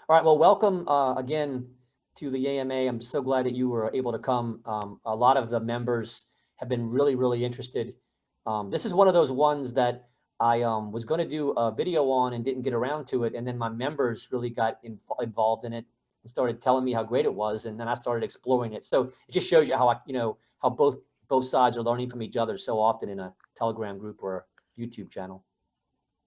All right. Well, welcome again to the AMA. I'm so glad that you were able to come. A lot of the members have been really, really interested. This is one of those ones that I was going to do a video on and didn't get around to it. And then my members really got involved in it and started telling me how great it was. And then I started exploring it. So it just shows you how how both sides are learning from each other so often in a Telegram group or a YouTube channel.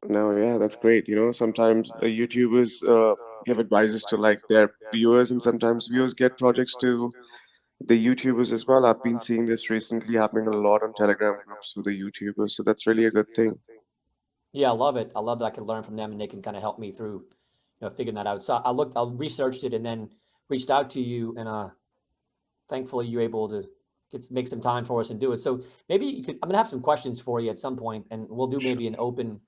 No, yeah, that's great. Sometimes YouTubers give advices to like their viewers, and sometimes viewers get projects to the YouTubers as well. I've been seeing this recently happening a lot on Telegram groups with the YouTubers, so that's really a good thing. Yeah, I love it. I love that I can learn from them and they can kind of help me through, figuring that out. So I researched it and then reached out to you, and thankfully you're able to make some time for us and do it. So maybe you could. I'm gonna have some questions for you at some point, and we'll do Sure. maybe an open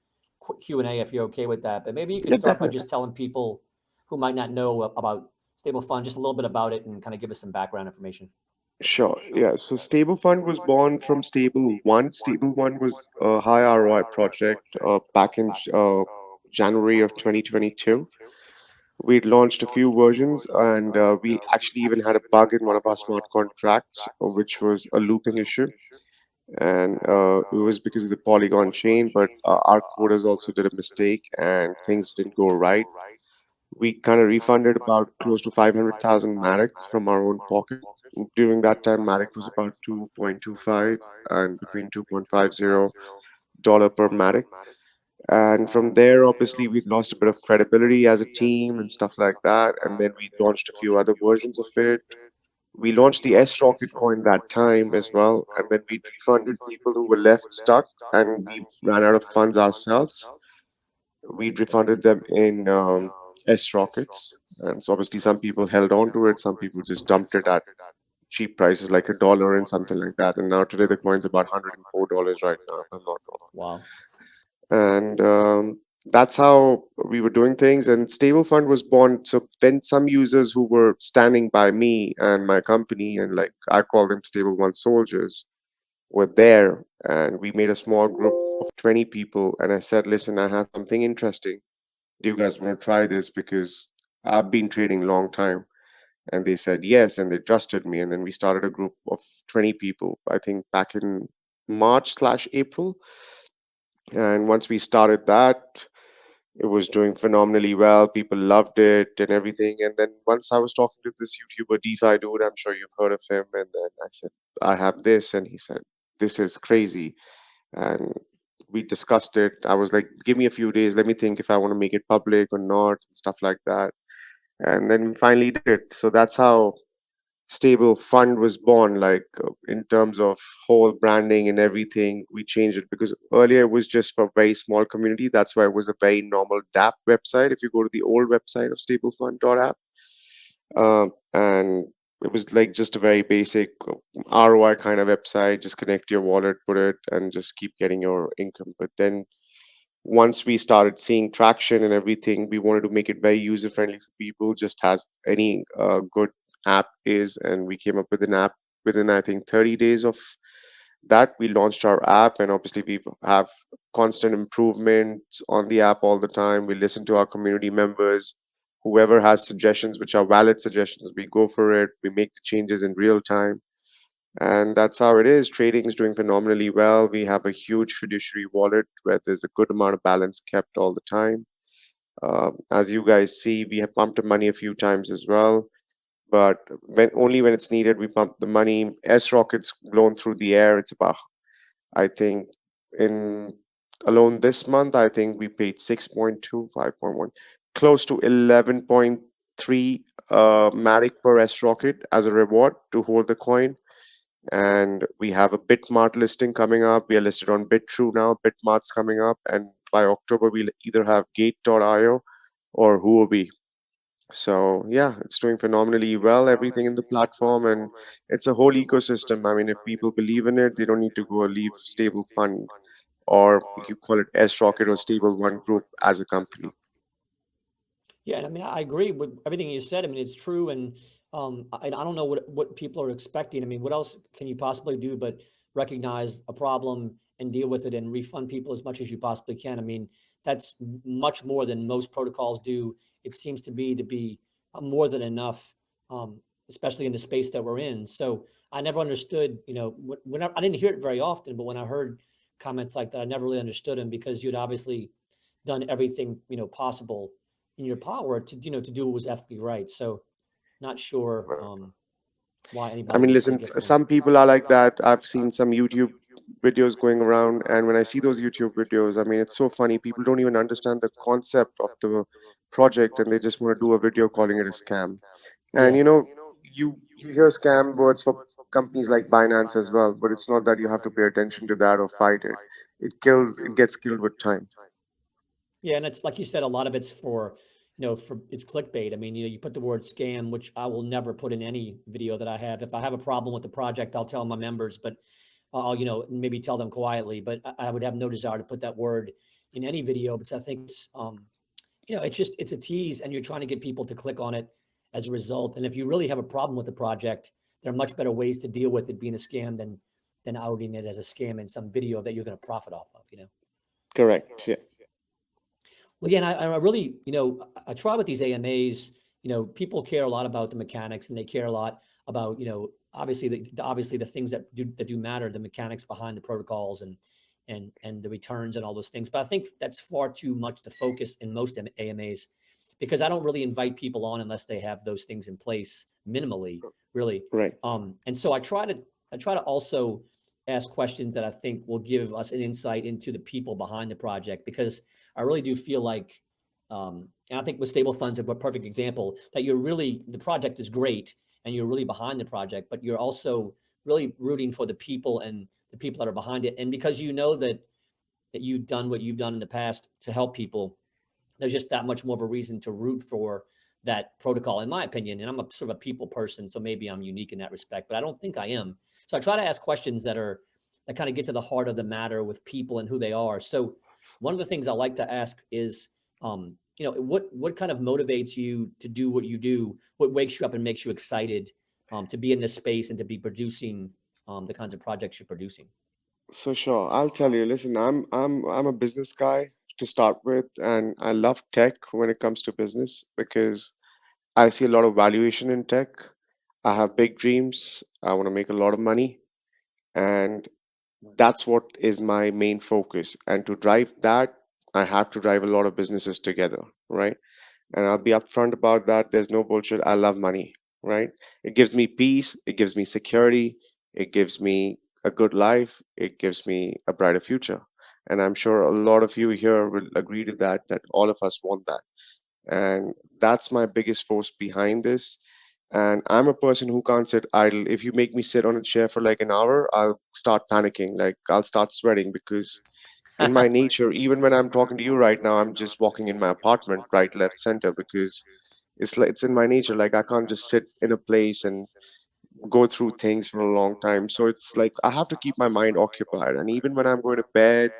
Q&A if you're okay with that. But maybe you could Yeah, start by definitely. just telling people who might not know about Stable Fund just a little bit about it and kind of give us some background information. Sure. Yeah. So Stable Fund was born from Stable One. Stable One was a high ROI project back in January of 2022. We'd launched a few versions, and we actually even had a bug in one of our smart contracts, which was a looping issue. And it was because of the Polygon chain, but our coders also did a mistake and things didn't go right. We kind of refunded about close to 500,000 Matic from our own pocket. During that time, Matic was about 2.25 and between 2.50 dollar per Matic. And from there, obviously, we lost a bit of credibility as a team and stuff like that. And then we launched a few other versions of it. We launched the S Rocket coin that time as well. And then we refunded people who were left stuck and we ran out of funds ourselves. We refunded them in S Rockets. And so obviously, some people held on to it, some people just dumped it at cheap prices like $1 and something like that. And now today, the coin's about $104 right now, if I'm not wrong. Wow. And that's how we were doing things. And stable fund was born, so then some users who were standing by me and my company, and like I call them stable one soldiers, were there, and we made a small group of 20 people, and I said, listen, I have something interesting. Do you guys want to try this? Because I've been trading long time. And they said yes, and they trusted me, and then we started a group of 20 people, I think back in March/April. And once we started that, it was doing phenomenally well. People loved it and everything. And then once I was talking to this YouTuber, DeFi dude, I'm sure you've heard of him. And then I said, I have this. And he said, this is crazy. And we discussed it. I was like, give me a few days. Let me think if I want to make it public or not, and stuff like that. And then we finally did it. So that's how stable fund was born, like in terms of whole branding and everything. We changed it because earlier it was just for very small community. That's why it was a very normal DApp website. If you go to the old website of stablefund.app, and it was like just a very basic ROI kind of website. Just connect your wallet, put it, and just keep getting your income. But then once we started seeing traction and everything, we wanted to make it very user friendly for people, just as any good app is. And we came up with an app within, I think, 30 days of that. We launched our app, and obviously, we have constant improvements on the app all the time. We listen to our community members. Whoever has suggestions, which are valid suggestions, we go for it. We make the changes in real time, and that's how it is. Trading is doing phenomenally well. We have a huge fiduciary wallet where there's a good amount of balance kept all the time. As you guys see, we have pumped the money a few times as well, but when it's needed, we pump the money. S rockets blown through the air. It's about, I think, in alone this month, I think we paid 6.2, 5.1, close to 11.3 Matic per S rocket as a reward to hold the coin. And we have a Bitmart listing coming up. We are listed on BitTrue now. Bitmart's coming up, and by October we'll either have Gate.io or Huobi. So yeah, it's doing phenomenally well. Everything in the platform, and it's a whole ecosystem. I mean, if people believe in it, they don't need to go leave Stable Fund, or you call it S Rocket or Stable One Group as a company. Yeah, and I mean, I agree with everything you said. I mean, it's true, and I don't know what people are expecting. I mean, what else can you possibly do but recognize a problem and deal with it and refund people as much as you possibly can? I mean, that's much more than most protocols do. it seems to be more than enough, especially in the space that we're in. So I never understood, when I didn't hear it very often, but when I heard comments like that, I never really understood them, because you'd obviously done everything, possible in your power to, to do what was ethically right. So not sure, why I anybody mean, would say listen, differently. some people are like that. I've seen some YouTube videos going around, and when I see those YouTube videos, I mean, it's so funny. People don't even understand the concept of the project, and they just want to do a video calling it a scam. And Yeah. you hear scam words for companies like Binance as well, but it's not that you have to pay attention to that or fight it. It gets killed with time. Yeah, and it's like you said, a lot of it's for, it's clickbait. I mean, you put the word scam, which I will never put in any video that I have. If I have a problem with the project, I'll tell my members, but I'll, maybe tell them quietly. But I would have no desire to put that word in any video, because I think it's, it's a tease, and you're trying to get people to click on it as a result. And if you really have a problem with the project, there are much better ways to deal with it being a scam than outing it as a scam in some video that you're going to profit off of. Correct. Yeah. Well, yeah, and I really, I try with these AMAs. People care a lot about the mechanics, and they care a lot about, obviously the things that do matter, the mechanics behind the protocols, and the returns and all those things. But I think that's far too much the focus in most AMAs, because I don't really invite people on unless they have those things in place minimally, really. Right. And so I try to also ask questions that I think will give us an insight into the people behind the project, because I really do feel like, and I think with stable funds are a perfect example, that the project is great, and you're really behind the project, but you're also really rooting for the people, and the people that are behind it. And because that you've done what you've done in the past to help people, there's just that much more of a reason to root for that protocol, in my opinion. And I'm a sort of a people person, so maybe I'm unique in that respect, but I don't think I am. So I try to ask questions that kind of get to the heart of the matter with people and who they are. So one of the things I like to ask is, what kind of motivates you to do what you do? What wakes you up and makes you excited, to be in this space and to be producing, the kinds of projects you're producing? So sure, I'll tell you. Listen, I'm a business guy to start with, and I love tech when it comes to business because I see a lot of valuation in tech. I have big dreams. I want to make a lot of money, and that's what is my main focus. And to drive that, I have to drive a lot of businesses together, right? And I'll be upfront about that. There's no bullshit. I love money, right? It gives me peace, it gives me security, it gives me a good life, it gives me a brighter future. And I'm sure a lot of you here will agree to that, that all of us want that. And that's my biggest force behind this. And I'm a person who can't sit idle. If you make me sit on a chair for like an hour, I'll start panicking. Like I'll start sweating because in my nature, even when I'm talking to you right now, I'm just walking in my apartment, right, left, center, because it's in my nature. Like I can't just sit in a place and go through things for a long time. So it's like I have to keep my mind occupied. And even when I'm going to bed,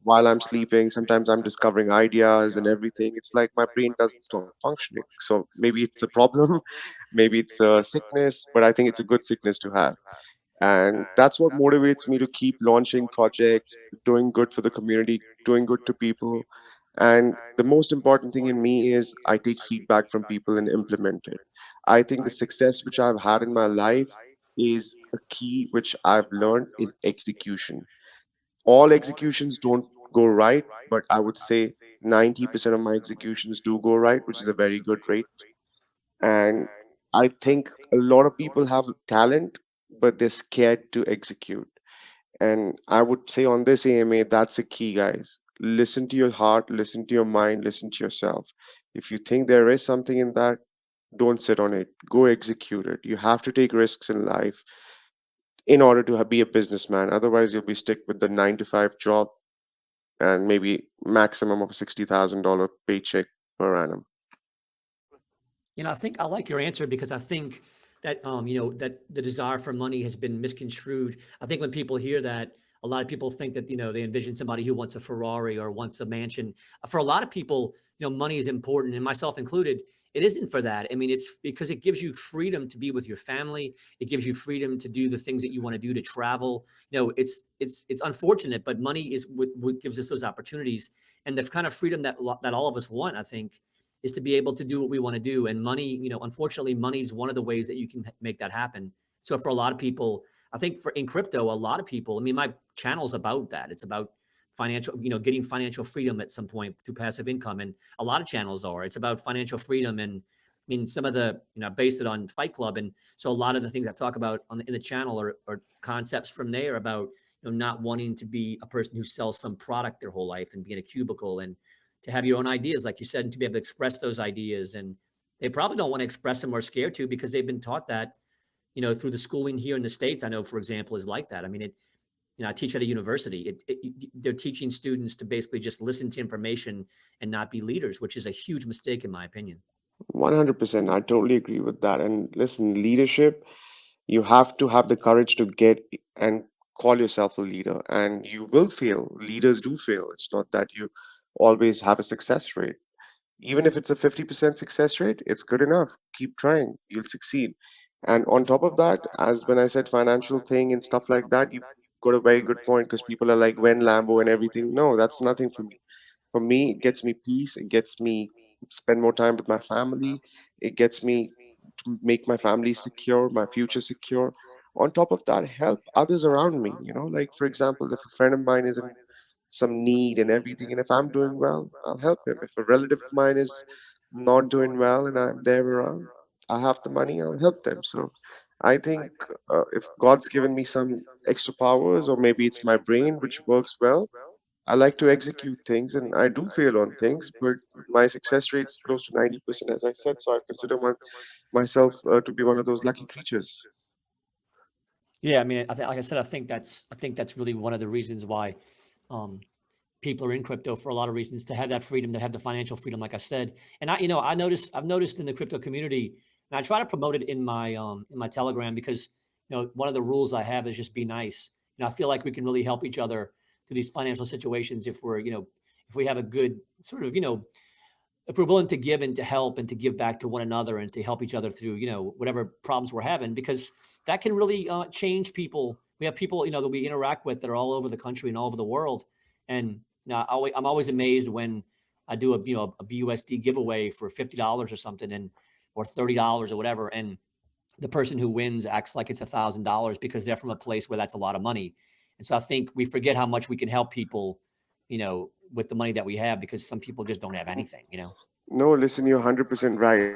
while I'm sleeping, sometimes I'm discovering ideas and everything. It's like my brain doesn't stop functioning. So maybe it's a problem, maybe it's a sickness, but I think it's a good sickness to have. And that's what motivates me to keep launching projects, doing good for the community, doing good to people. And the most important thing in me is I take feedback from people and implement it. I think the success which I've had in my life is a key which I've learned is execution. All executions don't go right, but I would say 90% of my executions do go right, which is a very good rate. And I think a lot of people have talent, but they're scared to execute. And I would say on this AMA, that's the key, guys. Listen to your heart, listen to your mind, listen to yourself. If you think there is something in that, don't sit on it. Go execute it. You have to take risks in life in order to be a businessman. Otherwise, you'll be stuck with the 9 to 5 job and maybe maximum of a $60,000 paycheck per annum. I think I like your answer, because I think that, that the desire for money has been misconstrued. I think when people hear that, a lot of people think that, they envision somebody who wants a Ferrari or wants a mansion. For a lot of people, money is important, and myself included. It isn't for that. I mean, it's because it gives you freedom to be with your family. It gives you freedom to do the things that you want to do, to travel. It's unfortunate, but money is what gives us those opportunities, and the kind of freedom that all of us want, I think, is to be able to do what we want to do. And money, unfortunately, money is one of the ways that you can make that happen. So for a lot of people, I think in crypto, a lot of people, I mean, my channel's about that. It's about financial, getting financial freedom at some point through passive income. And a lot of channels are. It's about financial freedom. And I mean, some of the, based it on Fight Club. And so a lot of the things I talk about in the channel are concepts from there about, not wanting to be a person who sells some product their whole life and be in a cubicle, and to have your own ideas, like you said, and to be able to express those ideas. And they probably don't want to express them or scared to, because they've been taught that, through the schooling here in the States. I know, for example, is like that. I mean, I teach at a university. They're teaching students to basically just listen to information and not be leaders, which is a huge mistake, in my opinion. 100%. I totally agree with that. And listen, leadership, you have to have the courage to get and call yourself a leader. And you will fail. Leaders do fail. It's not that you always have a success rate. Even if it's a 50% success rate, it's good enough. Keep trying, you'll succeed. And on top of that, as when I said financial thing and stuff like that, you got a very good point, because people are like, when Lambo and everything. No, that's nothing for me. For me, it gets me peace. It gets me spend more time with my family. It gets me to make my family secure, my future secure. On top of that, help others around me. Like for example, if a friend of mine is in some need and everything, and if I'm doing well, I'll help him. If a relative of mine is not doing well and I'm there around, I have the money, I'll help them. So I think if God's given me some extra powers, or maybe it's my brain which works well, I like to execute things, and I do fail on things, but my success rate's close to 90%, as I said. So I consider myself to be one of those lucky creatures. Yeah, I mean, like I said, I think that's really one of the reasons why um, people are in crypto, for a lot of reasons, to have that freedom, to have the financial freedom, like I said. And I've noticed in the crypto community, and I try to promote it in my Telegram, because one of the rules I have is just be nice. I feel like we can really help each other through these financial situations if if we have a good sort of if we're willing to give and to help and to give back to one another and to help each other through whatever problems we're having, because that can really change people. We have people that we interact with that are all over the country and all over the world. And I'm always amazed when I do a BUSD giveaway for $50 or something, and or $30 or whatever, and the person who wins acts like it's $1,000 because they're from a place where that's a lot of money. And so I think we forget how much we can help people, with the money that we have, because some people just don't have anything. No, listen, you're 100% right.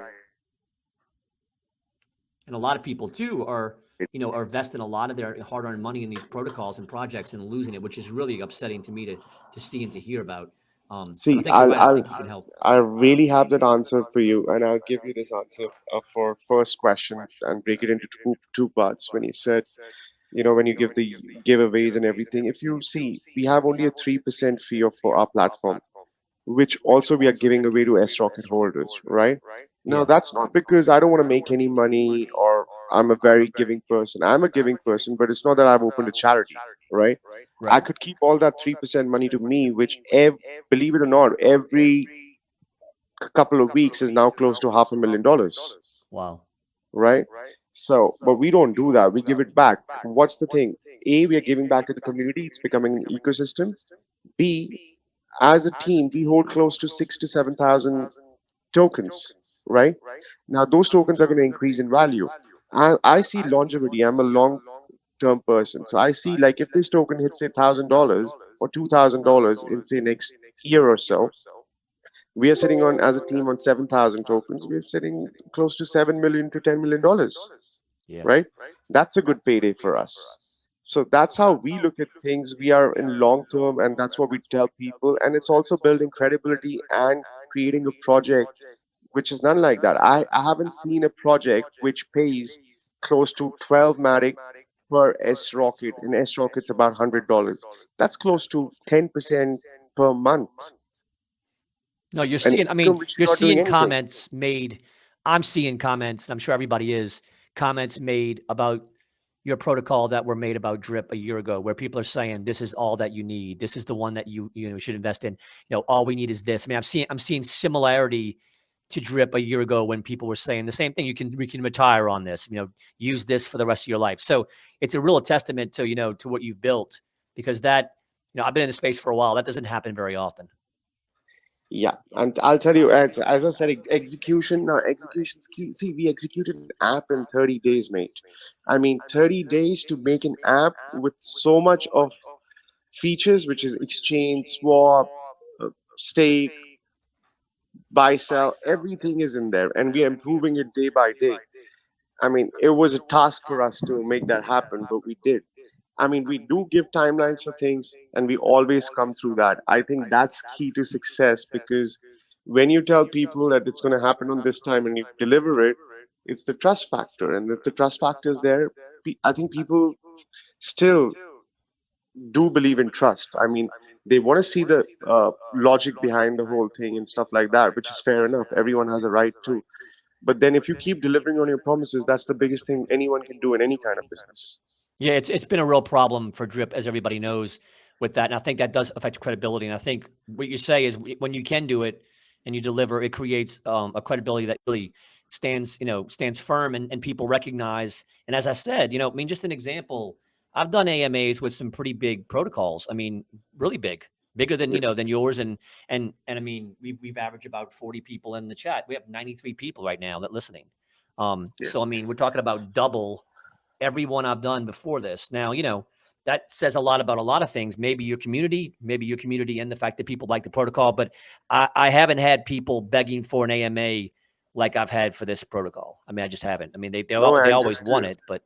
And a lot of people too are investing a lot of their hard-earned money in these protocols and projects and losing it, which is really upsetting to me to see and to hear about. But I See, think you're right. I think you can help. I really have that answer for you, and I'll give you this answer for first question and break it into two parts. When you said, when you give the giveaways and everything, if you see, we have only a 3% fee for our platform, which also we are giving away to S Rocket holders, right? Now, Yeah. that's not because I don't want to make any money or I'm a very giving person. I'm a giving person, but it's not that I've opened a charity, right? I Right. could keep all that 3% money to me, which, believe it or not, every couple of weeks is now close to $500,000, Wow. right? So, but we don't do that. We give it back. What's the thing? A, we are giving back to the community. It's becoming an ecosystem. B, as a team, we hold close to 6 to 7,000 tokens, right? Now, those tokens are going to increase in value. I see longevity. I'm a long term person. So I see, like, if this token hits, say, $1,000 or $2,000 in, say, next year or so, we are sitting on, as a team, on 7,000 tokens. We're sitting close to 7 million to $10 million, Yeah. right? That's a good payday for us. So that's how we look at things. We are in long term, and that's what we tell people. And it's also building credibility and creating a project which is none like that. I haven't seen a project which pays close to 12 Matic per S rocket. And S rocket's about $100. That's close to 10% per month. No, you're An seeing, I income mean, which you're you're not doing seeing anything. comments made. I'm seeing comments, and I'm sure everybody is, comments made about your protocol that were made about Drip a year ago, where people are saying this is all that you need. This is the one that you should invest in. All we need is this. I mean, I'm seeing similarity to Drip a year ago when people were saying the same thing. We can retire on this. Use this for the rest of your life. So it's a real testament to to what you've built, because that I've been in the space for a while. That doesn't happen very often. Yeah, and I'll tell you, as I said, execution. Now, execution's key. See, we executed an app in 30 days, mate. I mean, 30 days to make an app with so much of features, which is exchange, swap, stake, buy, sell, everything is in there, and we are improving it day by day. I mean, it was a task for us to make that happen, but we did. I mean, we do give timelines for things and we always come through that. I think that's key to success because when you tell people that it's going to happen on this time and you deliver it, it's the trust factor. And if the trust factor is there, I think people still do believe in trust. I mean, they want to see the logic behind the whole thing and stuff like that, which is fair enough. Everyone has a right to. But then if you keep delivering on your promises, that's the biggest thing anyone can do in any kind of business. Yeah, it's been a real problem for Drip, as everybody knows, with that, and I think that does affect credibility. And I think what you say is when you can do it and you deliver, it creates a credibility that really stands firm, and people recognize. And as I said, I mean, just an example, I've done AMAs with some pretty big protocols. I mean, really big, bigger than Yeah. than yours, and I mean, we've averaged about 40 people in the chat. We have 93 people right now that listening. Yeah. So I mean, we're talking about double everyone I've done before this. Now, that says a lot about a lot of things. Maybe your community and the fact that people like the protocol, but I haven't had people begging for an AMA like I've had for this protocol. I mean, I just haven't. I mean, No, they and always just want to it, but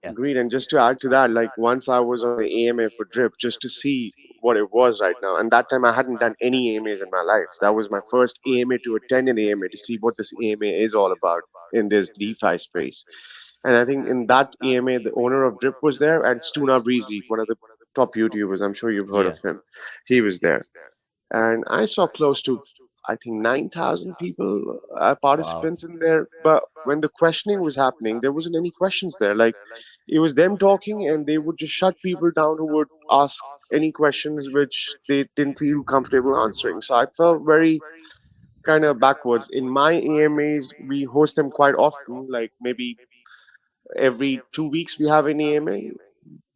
yeah, agreed, and just to add to that, like once I was on the AMA for Drip just to see what it was right now, and that time I hadn't done any AMAs in my life. That was my first AMA to attend an AMA to see what this AMA is all about in this DeFi space. And I think in that AMA, the owner of Drip was there, and Stuna Breezy, one of the top YouTubers. I'm sure you've heard yeah. of him. He was there, and I saw close to, I think, 9,000 people, Wow. participants in there. But when the questioning was happening, there wasn't any questions there. Like it was them talking, and they would just shut people down who would ask any questions which they didn't feel comfortable answering. So I felt very kind of backwards. In my AMAs, we host them quite often, like maybe every 2 weeks we have an AMA.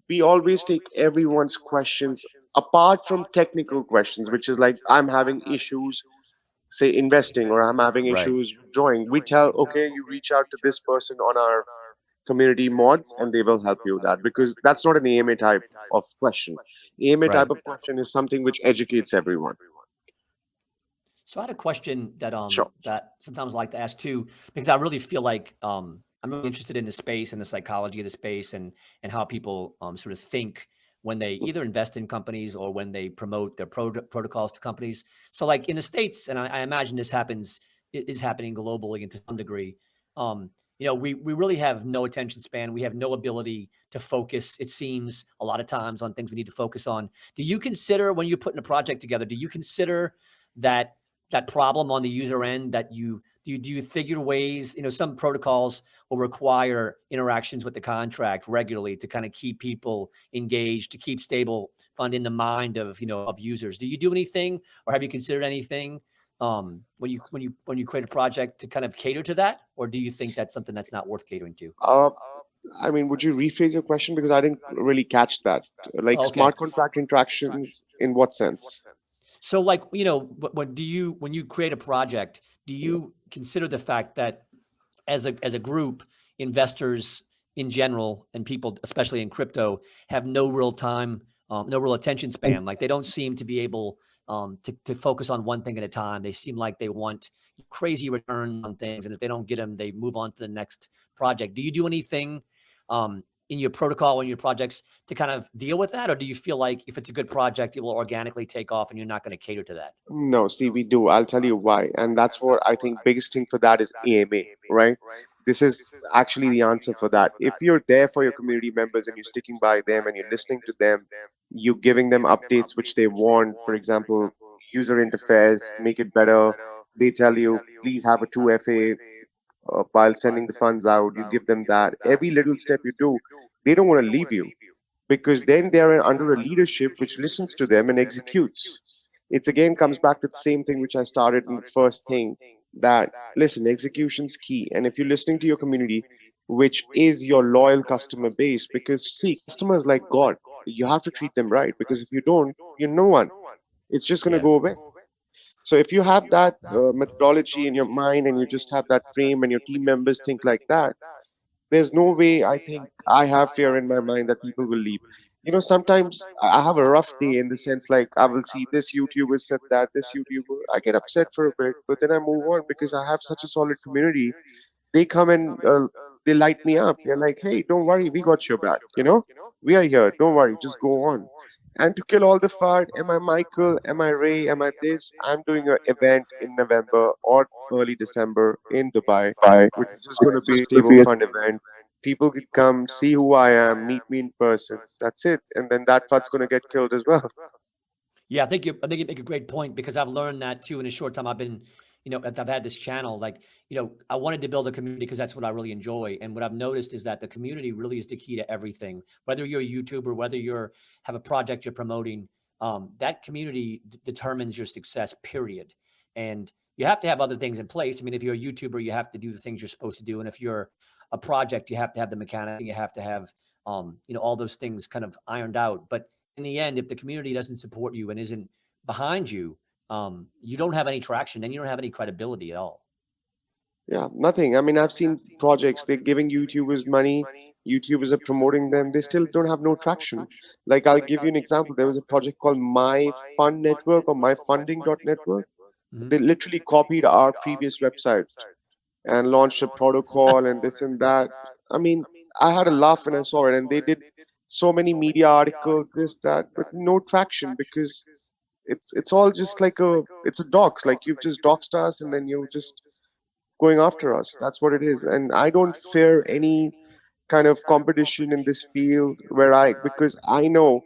We always take everyone's questions apart from technical questions, which is like I'm having issues, say investing, or I'm having Right. issues withdrawing. We tell, okay, you reach out to this person on our community mods and they will help you with that, because that's not an AMA type of question. AMA Right. type of question is something which educates everyone. So I had a question Sure. that sometimes I like to ask too, because I really feel like I'm really interested in the space and the psychology of the space, and how people sort of think when they either invest in companies or when they promote their protocols to companies. So like in the States, and I imagine this is happening globally and to some degree. We really have no attention span. We have no ability to focus. It seems a lot of times on things we need to focus on. Do you consider when you're putting a project together? Do you consider that problem on the user end that do you figure ways, some protocols will require interactions with the contract regularly to kind of keep people engaged, to keep stable fund in the mind of users. Do you do anything, or have you considered anything when you create a project to kind of cater to that, or do you think that's something that's not worth catering to? Uh, I mean, would you rephrase your question because I didn't really catch that? Like Oh, okay. smart contract interactions in what sense? So like, when you create a project, do Yeah. you consider the fact that as a group, investors in general and people, especially in crypto, have no real time, no real attention span. Like they don't seem to be able to focus on one thing at a time. They seem like they want crazy returns on things, and if they don't get them, they move on to the next project. Do you do anything in your protocol, in your projects, to kind of deal with that, or do you feel like if it's a good project, it will organically take off, and you're not going to cater to that? No, see, we do. I'll tell you why. And that's what I think biggest thing for that is AMA, right? This is actually the answer for that. If you're there for your community members and you're sticking by them and you're listening to them, you're giving them updates which they want, for example, user interface, make it better. They tell you, please have a 2FA while sending the funds out. You give them that. Every little step you do, they don't want to leave you because then they're under a leadership which listens to them and executes. It's again comes back to the same thing which I started in the first thing, that listen, execution's key. And if you're listening to your community, which is your loyal customer base, because see, customers like God, you have to treat them right, because if you don't, you're no one. It's just going to Yeah. go away. So if you have that methodology in your mind and you just have that frame and your team members think like that, there's no way I think I have fear in my mind that people will leave. Sometimes I have a rough day in the sense like I will see this YouTuber said that, this YouTuber, I get upset for a bit, but then I move on because I have such a solid community. They come and they light me up. They're like, hey, don't worry, we got your back. We are here. Don't worry, just go on. And to kill all the fun, am I Michael? Am I Ray? Am I this? I'm doing an event in November or early December in Dubai, which is just going to be a stable fund event. People could come, see who I am, meet me in person. That's it. And then that fund's going to get killed as well. Yeah, I think you make a great point because I've learned that too in a short time I've been, I've had this channel. Like, I wanted to build a community because that's what I really enjoy. And what I've noticed is that the community really is the key to everything. Whether you're a YouTuber, whether you're have a project you're promoting, that community determines your success. Period. And you have to have other things in place. I mean, if you're a YouTuber, you have to do the things you're supposed to do, and if you're a project, you have to have the mechanics. You have to have, all those things kind of ironed out. But in the end, if the community doesn't support you and isn't behind you, you don't have any traction and you don't have any credibility at all. Yeah, nothing. I mean, I've seen projects, they're giving YouTubers money, YouTubers are promoting them, they still don't have no traction. Like, I'll give you an example. There was a project called My Fund Network or myfunding.network. Mhm. They literally copied our previous website and launched a protocol and this and that. I mean, I had a laugh when I saw it, and they did so many media articles, this, that, but no traction because it's all just like it's a dox. Like you've just doxed us, and then you're just going after us. That's what it is. And I don't fear any kind of competition in this field because I know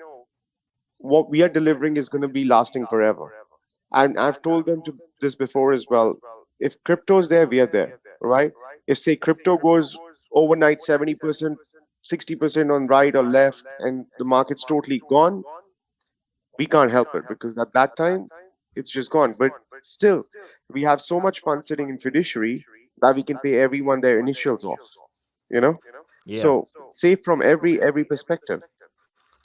what we are delivering is going to be lasting forever. And I've told them to this before as well. If crypto's there, we are there, right? If say crypto goes overnight 70%, 60% on right or left, and the market's totally gone, we can't help it because at that time it's just gone. But still, we have so much fun sitting in fiduciary that we can pay everyone their initials off, you know? Yeah. So it's safe from every perspective.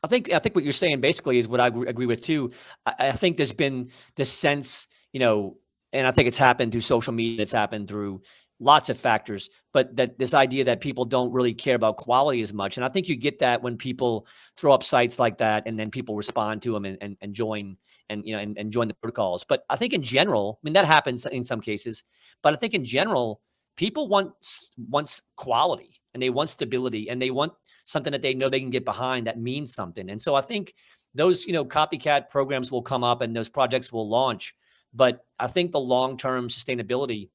I think what you're saying basically is what I agree with too. I think there's been this sense, and I think it's happened through social media. It's happened through lots of factors, but that this idea that people don't really care about quality as much. And I think you get that when people throw up sites like that, and then people respond to them and join and join the protocols. But I think in general, I mean that happens in some cases, but I think in general, people wants quality and they want stability and they want something that they know they can get behind that means something. And so I think those, copycat programs will come up and those projects will launch. But I think the long-term sustainability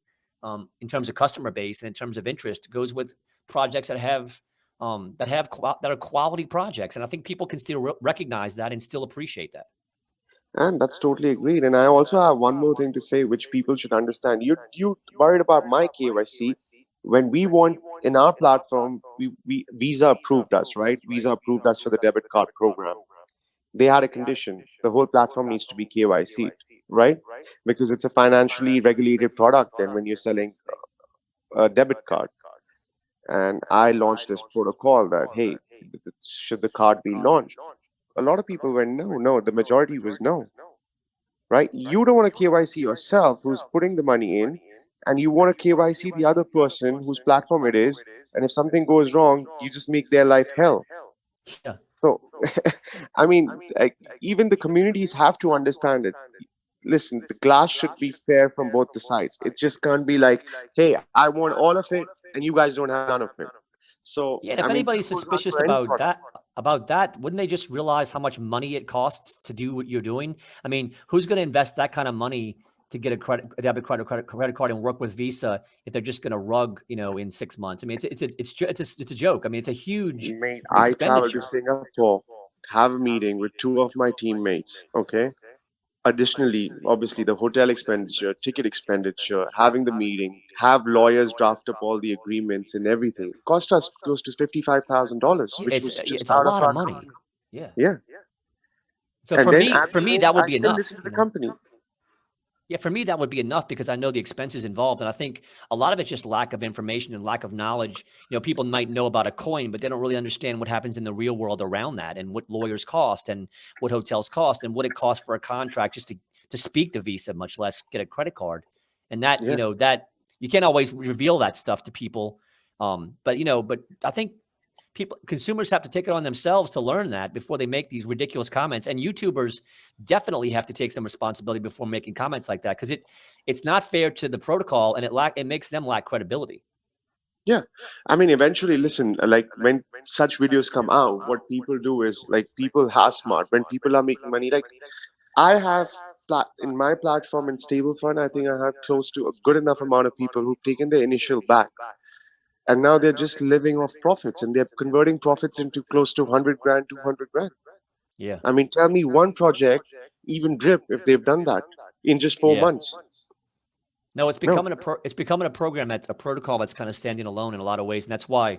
in terms of customer base and in terms of interest goes with projects that are quality projects. And I think people can still recognize that and still appreciate that. And that's totally agreed. And I also have one more thing to say, which people should understand. You worried about my KYC. When we want in our platform, we Visa approved us, right? Visa approved us for the debit card program. They had a condition. The whole platform needs to be KYC, right? Because it's a financially regulated product then when you're selling a debit card. And I launched this protocol that, hey, should the card be launched? A lot of people went, no, no. The majority was no, right? You don't want to KYC yourself who's putting the money in, and you want to KYC the other person whose platform it is. And if something goes wrong, you just make their life hell. Yeah. So, I mean, like, even the communities have to understand it. Listen, the glass should be fair from both the sides. It just can't be like, hey, I want all of it and you guys don't have none of it. So, Yeah, and I if mean, this anybody's goes on suspicious for any product. about that, wouldn't they just realize how much money it costs to do what you're doing? I mean, who's going to invest that kind of money to get a debit card or credit card and work with Visa if they're just going to rug, in 6 months? I mean, it's a joke. I mean, it's a huge Mate, I traveled to expenditure. Singapore, have a meeting with two of my teammates, okay? Additionally, obviously, the hotel expenditure, ticket expenditure, having the meeting, have lawyers draft up all the agreements and everything. Cost us close to $55,000, Yeah, which it's was just it's a out of lot of our money. company. Yeah. Yeah. So And for then me, at for the me, end, that would I be still listen enough. to the company. Yeah, for me, that would be enough because I know the expenses involved. And I think a lot of it's just lack of information and lack of knowledge. People might know about a coin, but they don't really understand what happens in the real world around that and what lawyers cost and what hotels cost and what it costs for a contract just to speak to Visa, much less get a credit card. And that, Yeah. that you can't always reveal that stuff to people. But I think consumers have to take it on themselves to learn that before they make these ridiculous comments. And YouTubers definitely have to take some responsibility before making comments like that, because it's not fair to the protocol, and it makes them lack credibility. Yeah. I mean, eventually, listen, like when such videos come out, what people do is like people are smart. When people are making money, like I have in my platform in StableFund, I think I have close to a good enough amount of people who've taken their initial back, and now they're just living off profits, and they're converting profits into close to 100 grand, 200 grand. Yeah. I mean, tell me one project, even Drip, if they've done that in just 4 months. No, it's No, becoming it's becoming a program, that's a protocol that's kind of standing alone in a lot of ways, and that's why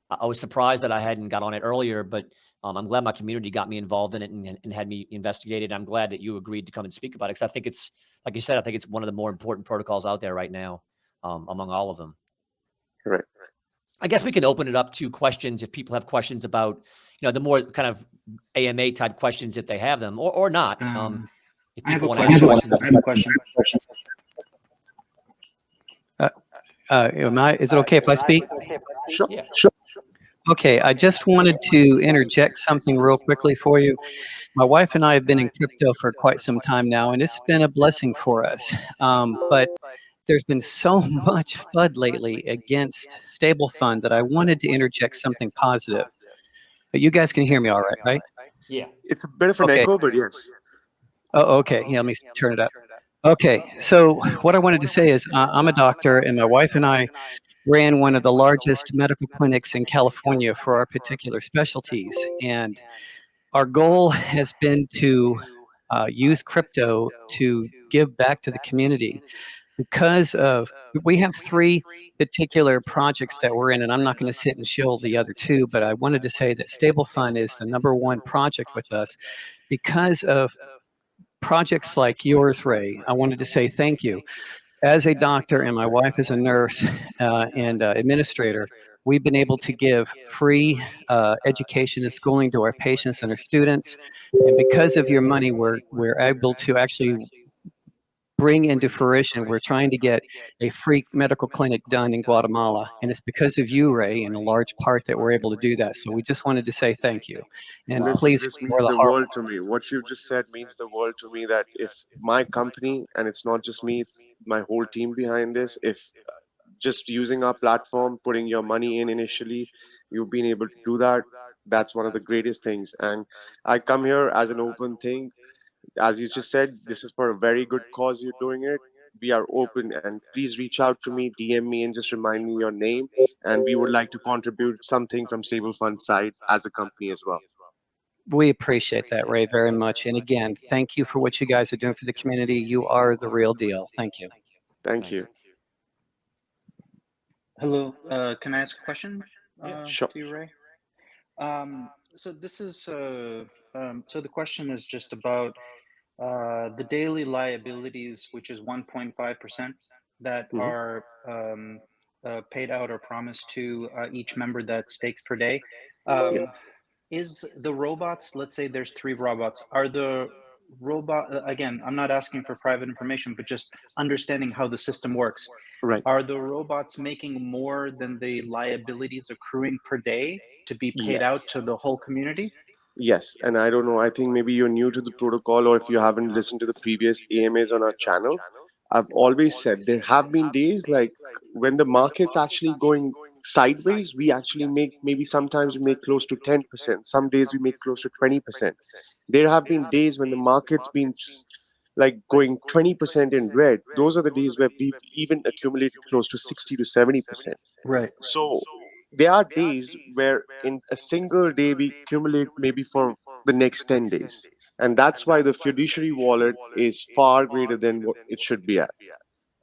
I was surprised that I hadn't got on it earlier. But I'm glad my community got me involved in it and had me investigated. I'm glad that you agreed to come and speak about it, because I think it's, like you said, I think it's one of the more important protocols out there right now, among all of them. correct. I guess we can open it up to questions if people have questions about, the more kind of AMA type questions, if they have them, or not. If I have people a want to ask question. questions. I have a question. Is it okay if I speak? Sure. Yeah. Okay, I just wanted to interject something real quickly for you. My wife and I have been in crypto for quite some time now, and it's been a blessing for us. But there's been so much FUD lately against StableFund that I wanted to interject something positive. But you guys can hear me all right, right? Yeah. It's a bit of an Okay. echo, but yes. Oh, okay. Yeah, let me turn it up. Okay, so what I wanted to say is I'm a doctor, and my wife and I ran one of the largest medical clinics in California for our particular specialties. And our goal has been to use crypto to give back to the community because of we have three particular projects that we're in, and I'm not going to sit and shill the other two, but I wanted to say that StableFund is the #1 project with us because of projects like yours, Ray. I wanted to say thank you. As a doctor and my wife is a nurse and administrator, we've been able to give free education and schooling to our patients and our students. And because of your money, we're able to actually bring into fruition. We're trying to get a free medical clinic done in Guatemala. And it's because of you, Ray, in a large part that we're able to do that. So we just wanted to say thank you. And Listen, please this ignore means the the heart. world to me. What you've just said means the world to me that if my company, and it's not just me, it's my whole team behind this, if just using our platform, putting your money in initially, you've been able to do that, that's one of the greatest things. And I come here as an open thing. As you just said, this is for a very good cause you're doing it. We are open, and please reach out to me, DM me, and just remind me your name. And we would like to contribute something from Stable Fund side as a company as well. We appreciate that, Ray, very much. And again, thank you for what you guys are doing for the community. You are the real deal. Thank you. Thank you. Hello. Can I ask a question Sure. to you, Ray? So this is so the question is just about the daily liabilities, which is 1.5% that Hmm. are paid out or promised to each member that stakes per day. Yeah. Um, is the robots, let's say there's 3 robots, are the robot, again, I'm not asking for private information, but just understanding how the system works. Right. Are the robots making more than the liabilities accruing per day to be paid out Yes. to the whole community? Yes. And I don't know, I think maybe you're new to the protocol, or if you haven't listened to the previous AMAs on our channel, I've always said there have been days like when the market's actually going sideways, we actually make maybe sometimes we make close to 10%. Some days we make close to 20%. There have been days when the market's been like going 20% in red. Those are the days where we've even accumulated close to 60 to 70%. Right. So there are days where in a single day we accumulate maybe for the next 10 days. And that's why the fiduciary wallet is far greater than what it should be at.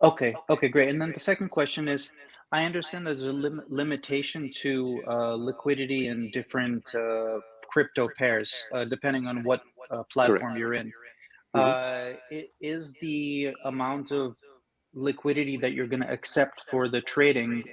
Okay, okay, great. And then the second question is, I understand there's a limitation to liquidity in different crypto pairs, depending on what Correct. platform you're in. Hmm. Is the amount of liquidity that you're going to accept for the trading,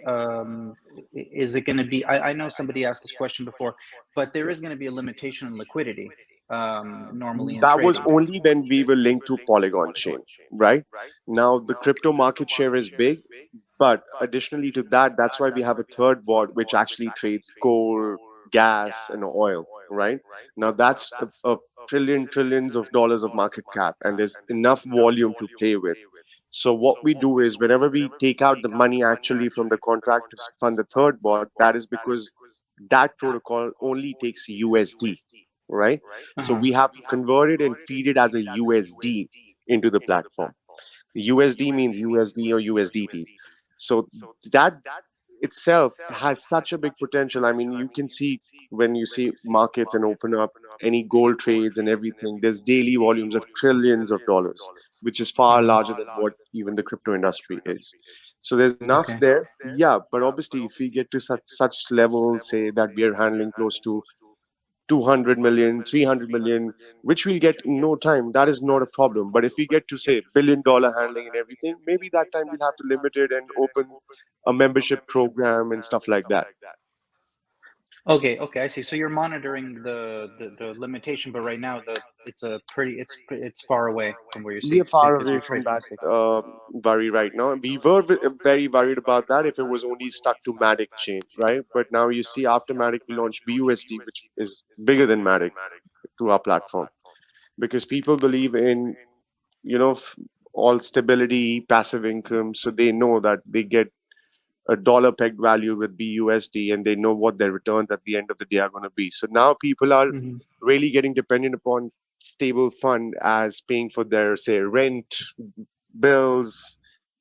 is it going to be, I know somebody asked this question before, but there is going to be a limitation on liquidity. normally in That was trading? only when we were linked to Polygon chain, right? Now the crypto market share is big, but additionally to that, that's why we have a third board which actually trades coal, gas, and oil, right? Now that's a trillions of dollars of market cap, and there's enough volume to play with. So what we do is whenever we take out the money actually from the contract to fund the third board, that is because that protocol only takes USD, right? So we have to convert it and feed it as a USD into the platform. USD means USD or USDT. So that itself has such a big potential. I mean, you can see when you see markets and open up any gold trades and everything, there's daily volumes of trillions of dollars, which is far larger than what even the crypto industry is. So there's enough Okay. there. Yeah, but obviously, if we get to such level, say that we are handling close to 200 million, 300 million, which we'll get in no time. That is not a problem. But if we get to say $1 billion handling and everything, maybe that time we'll have to limit it and open a membership program and stuff like that. Okay, okay, I see. So you're monitoring the limitation, but right now it's far away from where you We see are far because away you from trade from that sea. worry right now. We were very worried about that if it was only stuck to Matic chain, right? But now you see after Matic, we launched BUSD, which is bigger than Matic to our platform because people believe in all stability, passive income, so they know that they get a dollar pegged value with BUSD and they know what their returns at the end of the day are going to be. So now people are Hmm. really getting dependent upon stable fund as paying for their say rent, bills,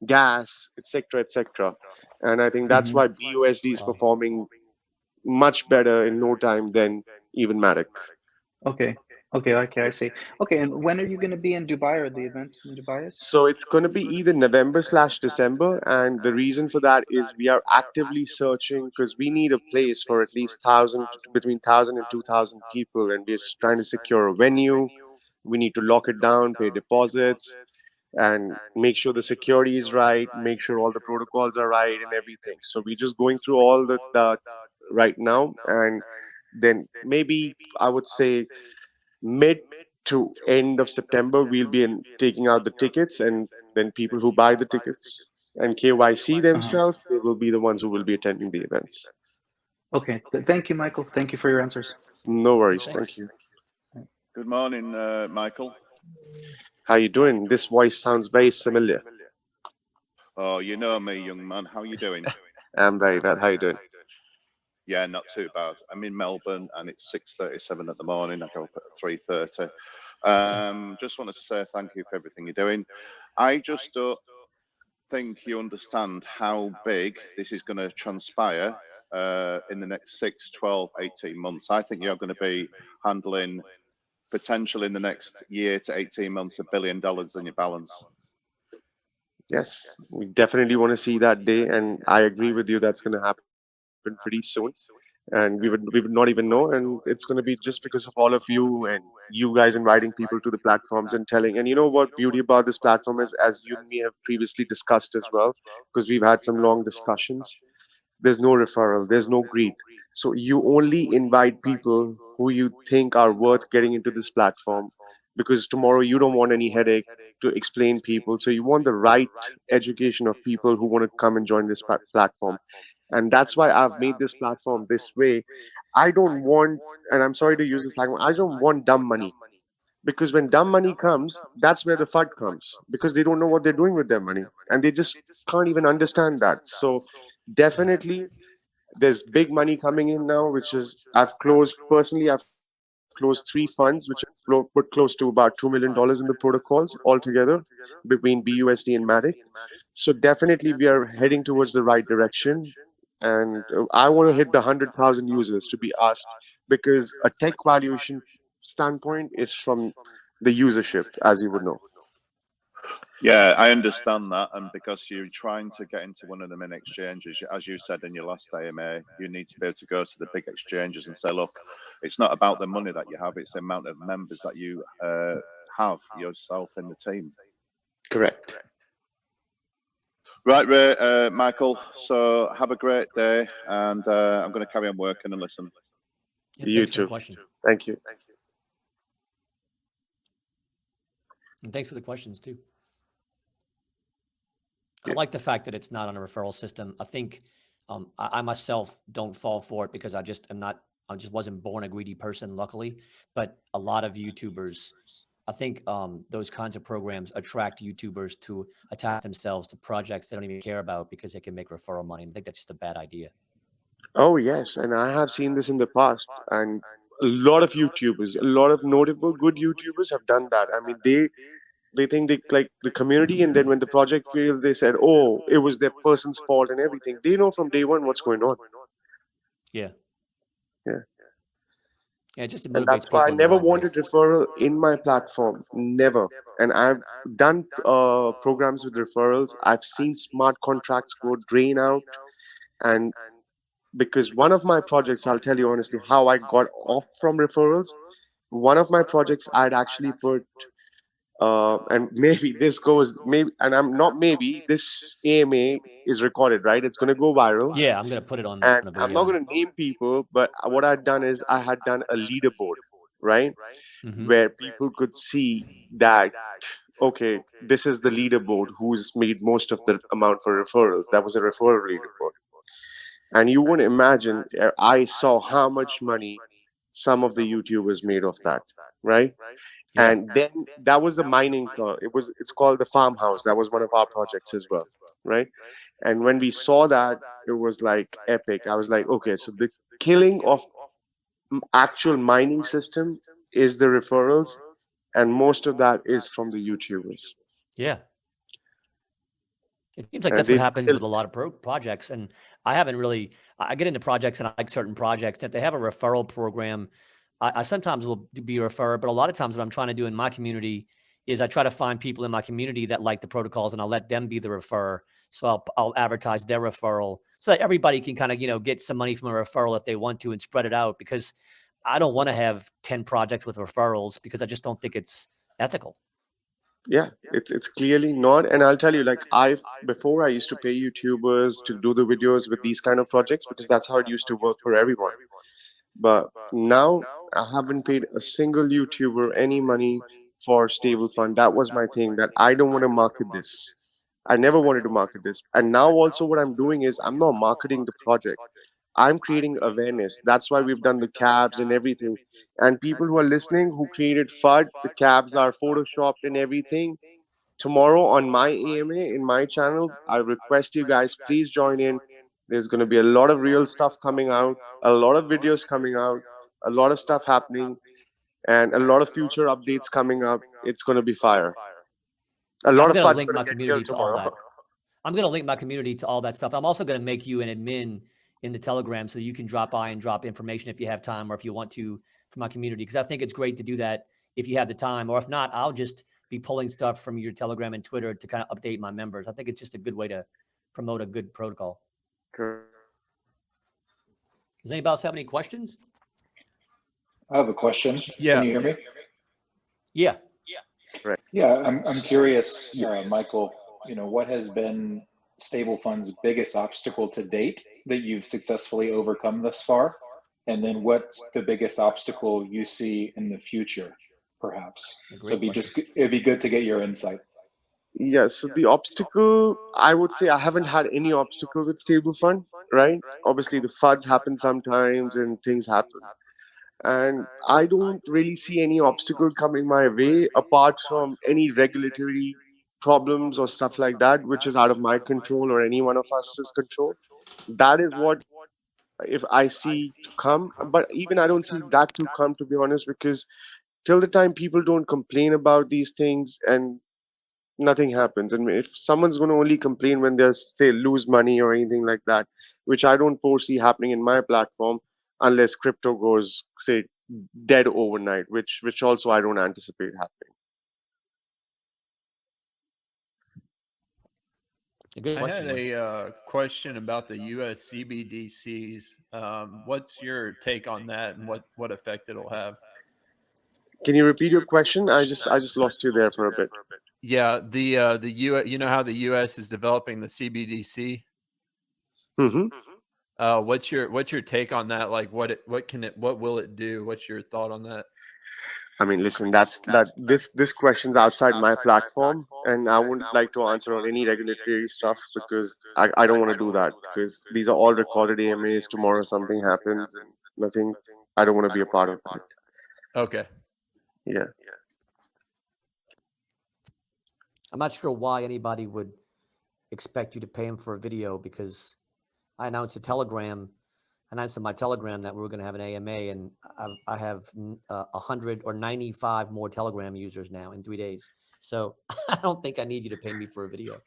gas, etc., etc. And I think that's Hmm. why BUSD is performing much better in no time than even Matic. Okay, okay, okay, I see. Okay, and when are you going to be in Dubai, or the event in Dubai is? So it's going to be either November/December, and the reason for that is we are actively searching because we need a place for at least between 1,000 and 2,000 people, and we're just trying to secure a venue. We need to lock it down, pay deposits, and make sure the security is right, make sure all the protocols are right, and everything. So we're just going through all the right now, and then maybe I would say mid to end of September, we'll be taking out the tickets, and then people who buy the tickets and KYC Uh-huh. themselves, they will be the ones who will be attending the events. Okay, thank you, Michael. Thank you for your answers. No worries. Thank Thanks. you. Good morning, Michael. How you doing? This voice sounds very familiar. Oh, you know me, young man. How you doing? I'm very well. How you doing? Yeah, not too bad. I'm in Melbourne, and it's 6:37 at the morning. I go up at 3:30. Just wanted to say thank you for everything you're doing. I just don't think you understand how big this is going to transpire in the next 6, 12, 18 months. I think you're going to be handling potential in the next year to 18 months $1 billion in your balance. Yes, we definitely want to see that day, and I agree with you. That's going to happen pretty soon, and we would not even know, and it's going to be just because of all of you and you guys inviting people to the platforms and telling. And you know what beauty about this platform is, as you and me have previously discussed as well, because we've had some long discussions. There's no referral, there's no greed. So you only invite people who you think are worth getting into this platform, because tomorrow you don't want any headache to explain people. So you want the right education of people who want to come and join this platform. And that's why I've made this platform this way. I don't want, and I'm sorry to use this language, I don't want dumb money, because when dumb money comes, that's where the FUD comes, because they don't know what they're doing with their money and they just can't even understand that. So definitely there's big money coming in now, which is I've closed 3 funds which have put close to about $2 million in the protocols altogether between BUSD and Matic. So definitely we are heading towards the right direction. And I want to hit the 100,000 users to be asked, because a tech valuation standpoint is from the usership, as you would know. Yeah, I understand that. And because you're trying to get into one of the main exchanges, as you said in your last AMA, you need to be able to go to the big exchanges and say, look, it's not about the money that you have, it's the amount of members that you have yourself in the team. Correct. Right, Ray, Michael. So have a great day, and I'm going to carry on working and listen. Yeah, You thanks for the too. question. Thank you. And thanks for the questions too. Yeah. I like the fact that it's not on a referral system. I think I myself don't fall for it because I just wasn't born a greedy person, luckily. But a lot of YouTubers, I think those kinds of programs attract YouTubers to attach themselves to projects they don't even care about because they can make referral money. I think that's just a bad idea. Oh, yes. And I have seen this in the past. And a lot of YouTubers, a lot of notable good YouTubers have done that. I mean, they think they like the community, and then when the project fails, they said, "Oh, it was that person's fault and everything." They know from day one what's going on. Yeah. Yeah. Yeah, it just And motivates that's why I people in the never wrong ways. wanted referral in my platform. Never. And I've done programs with referrals. I've seen smart contracts go drain out. And because one of my projects, I'll tell you honestly how I got off from referrals. One of my projects, I'd actually put, and maybe this goes, maybe, and I'm not maybe, this AMA is recorded, right? It's going to go viral. Yeah, I'm gonna put it on And a I'm not video. going to name people, but what I'd done is I had done a leaderboard, right? Mm-hmm. Where people could see that, okay, this is the leaderboard who's made most of the amount for referrals. That was a referral leaderboard. And you wouldn't imagine, I saw how much money some of the YouTubers made off that, right? Yeah. And then that was the mining, it's called the farmhouse. That was one of our projects as well, right? And when we saw that, it was like epic. I was like, okay, so the killing of actual mining system is the referrals, and most of that is from the YouTubers. Yeah. It seems like And that's what they happens kill. with a lot of projects, and I haven't really. I get into projects and I like certain projects. If they have a referral program, I sometimes will be referred, but a lot of times what I'm trying to do in my community is I try to find people in my community that like the protocols, and I'll let them be the referrer. So I'll advertise their referral so that everybody can kind of get some money from a referral if they want to and spread it out because I don't want to have 10 projects with referrals because I just don't think it's ethical. Yeah, it's clearly not. And I'll tell you, like, I've before I used to pay YouTubers to do the videos with these kind of projects because that's how it used to work for everyone. But now I haven't paid a single YouTuber any money for Stable Fund. That was my thing, that I don't want to market this. I never wanted to market this. And now also what I'm doing is I'm not marketing the project. I'm creating awareness. That's why we've done the cabs and everything. And people who are listening who created FUD, the cabs are photoshopped and everything. Tomorrow on my AMA in my channel, I request you guys please join in. There's going to be a lot of real stuff coming out, a lot of videos coming out, a lot of stuff happening, and a lot of future updates coming up. It's going to be fire. A Yeah, lot I'm of gonna FUD's link going my to get killed community to all tomorrow. that. I'm gonna link my community to all that stuff. I'm also gonna make you an admin in the Telegram so you can drop by and drop information if you have time or if you want to for my community. Because I think it's great to do that if you have the time, or if not, I'll just be pulling stuff from your Telegram and Twitter to kind of update my members. I think it's just a good way to promote a good protocol. Does anybody else have any questions? I have a question. Yeah. Can you hear me? Yeah. Right. Yeah, I'm curious, Michael, what has been StableFund's biggest obstacle to date that you've successfully overcome thus far? And then what's the biggest obstacle you see in the future, perhaps? So it'd be good to get your insight. Yeah, so the obstacle, I would say I haven't had any obstacle with Stable Fund, right? Obviously, the FUDs happen sometimes and things happen. And I don't really see any obstacle coming my way apart from any regulatory problems or stuff like that, which is out of my control or any one of us's control. That is what if I see to come. But even I don't see that to come, to be honest, because till the time people don't complain about these things and nothing happens. And if someone's going to only complain when they say lose money or anything like that, which I don't foresee happening in my platform unless crypto goes say dead overnight, which also I don't anticipate happening. I had a question about the US CBDCs. What's your take on that, and what effect it'll have? Can you repeat your question? I just lost you there for a bit. Yeah, the U. You know how the U.S. is developing the CBDC. Hmm. What's your take on that? Like, what will it do? What's your thought on that? I mean, listen, this question's outside my platform, and I wouldn't like to answer on any regulatory stuff because I don't want to do that because these are all recorded AMAs. Tomorrow something happens and nothing. I don't want to be a part of that. Okay. Yeah. I'm not sure why anybody would expect you to pay him for a video because I announced in my Telegram that we were going to have an AMA, and I have 100 or 95 more Telegram users now in 3 days. So I don't think I need you to pay me for a video.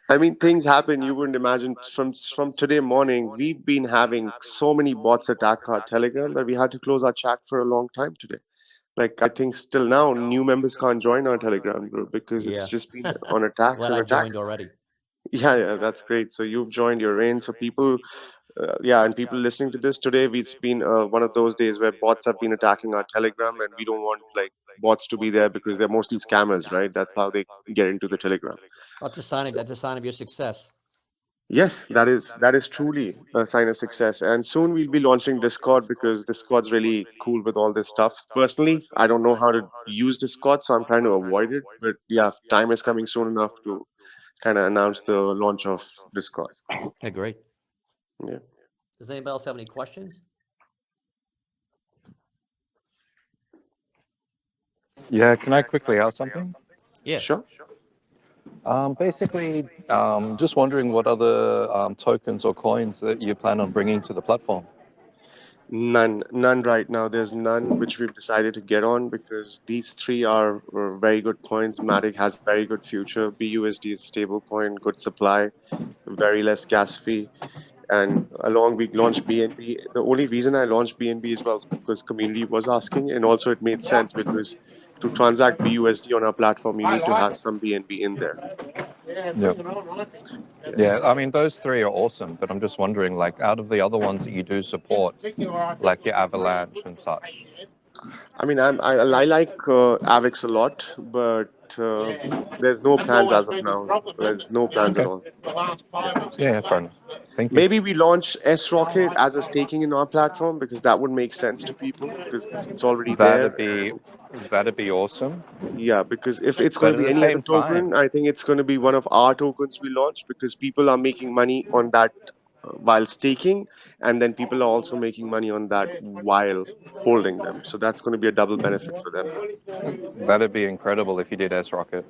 I mean, things happen. You wouldn't imagine. From today morning, we've been having so many bots attack our Telegram that we had to close our chat for a long time today. Like I think still now, new members can't join our Telegram group because it's Yeah. just been on attacks Glad and I attacks. joined already. Yeah, yeah, that's great. So you've joined, you're in. So people, yeah, and people listening to this today, it's been one of those days where bots have been attacking our Telegram, and we don't want like bots to be there because they're mostly scammers, right? That's how they get into the Telegram. That's a sign of your success. Yes, that is truly a sign of success. And soon we'll be launching Discord because Discord's really cool with all this stuff. Personally, I don't know how to use Discord, so I'm trying to avoid it. But yeah, time is coming soon enough to kind of announce the launch of Discord. Yeah, great. Yeah. Does anybody else have any questions? Yeah, can I quickly ask something? Yeah. Sure. Basically, just wondering what other tokens or coins that you plan on bringing to the platform. None right now. There's none which we've decided to get on because these three are very good coins. Matic has a very good future. BUSD is a stable coin, good supply, very less gas fee. And along we launched BNB. The only reason I launched BNB as well because community was asking, and also it made sense because to transact BUSD on our platform, you need to have some BNB in there. Yeah. Yeah, I mean, those three are awesome, but I'm just wondering, like, out of the other ones that you do support, like your Avalanche and such. I mean, I like Avix a lot, but there's no plans as of now. There's no plans at all. Yeah, fair enough. Thank you. Maybe we launch S Rocket as a staking in our platform because that would make sense to people because it's already there. That'd be awesome. Yeah, because if it's going But to at be the any other same time, token, I think it's going to be one of our tokens we launch because people are making money on that while staking, and then people are also making money on that while holding them. So that's going to be a double benefit for them. that'd be incredible if you did S Rocket.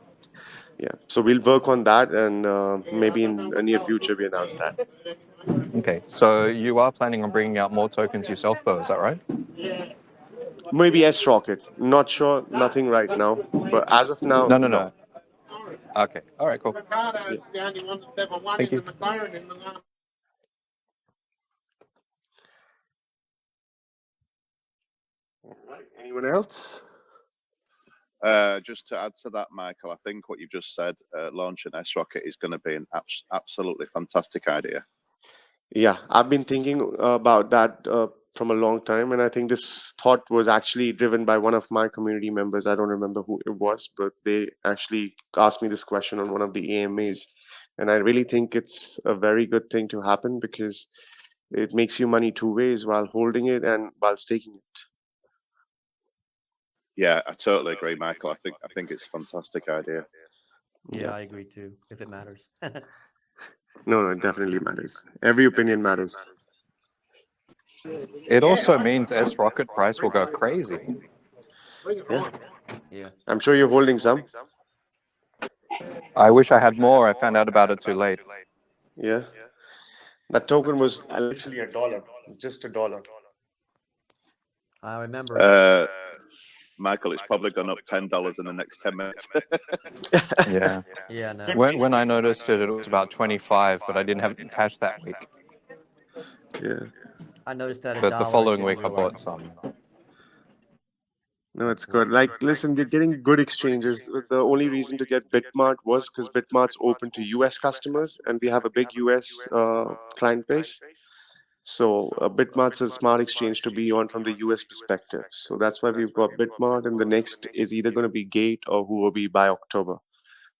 Yeah, so we'll work on that, and maybe in the near future we announce that. Okay, so you are planning on bringing out more tokens yourself, though, is that right? Maybe S Rocket. Not sure. Nothing right now, but as of now, no. No. Okay, all right, cool. Yeah. Thank you. All right. Anyone else? Just to add to that, Michael, I think what you've just said, launching S Rocket is going to be an absolutely fantastic idea. Yeah, I've been thinking about that from a long time, and I think this thought was actually driven by one of my community members. I don't remember who it was, but they actually asked me this question on one of the AMAs, and I really think it's a very good thing to happen because it makes you money two ways while holding it and while staking it. Yeah, I totally agree, Michael. I think it's a fantastic idea. Yeah, I agree too, if it matters. No, it definitely matters. Every opinion matters. It also means S Rocket price will go crazy. Yeah, Yeah. I'm sure you're holding some. I wish I had more. I found out about it too late. Yeah, that token was literally $1, just $1. I remember. Michael, it's probably gone up $10 in the next 10 minutes. Yeah. Yeah, no. When I noticed it, it was about 25, but I didn't have cash that week. Yeah. I noticed that But the following week, I bought some. No, it's good. Like, listen, we're getting good exchanges. The only reason to get Bitmart was because Bitmart's open to US customers, and we have a big US client base. So Bitmart's a smart exchange to be on from the US perspective. So that's why we've got Bitmart, and the next is either going to be Gate or Huobi by October.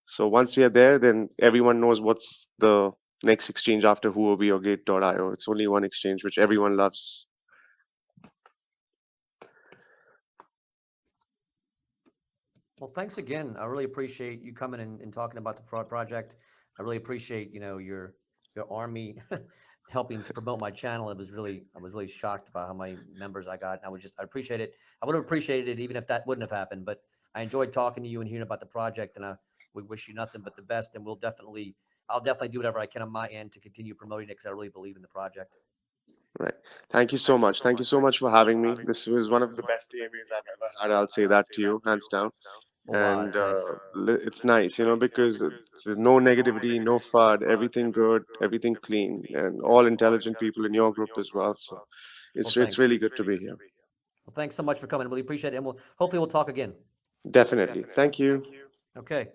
So once we are there, then everyone knows what's the next exchange after Huobi or Gate.io. It's only one exchange, which everyone loves. Well, thanks again. I really appreciate you coming and talking about the project. I really appreciate, your army helping to promote my channel. I was really shocked about how many members I got. I appreciate it. I would have appreciated it even if that wouldn't have happened, but I enjoyed talking to you and hearing about the project, and we wish you nothing but the best. And I'll definitely do whatever I can on my end to continue promoting it because I really believe in the project. Right. Thank you so much. Thank you so much for having me. This was one of the best AMAs I've ever had. I'll say that to you, hands down. Oh, wow, And that's nice. it's nice, because there's no negativity, no FUD, everything good, everything clean, and all intelligent people in your group as well. So Well, it's thanks. really good to be here. Well, thanks so much for coming. Really appreciate it. And hopefully we'll talk again. Definitely. Thank you. Okay.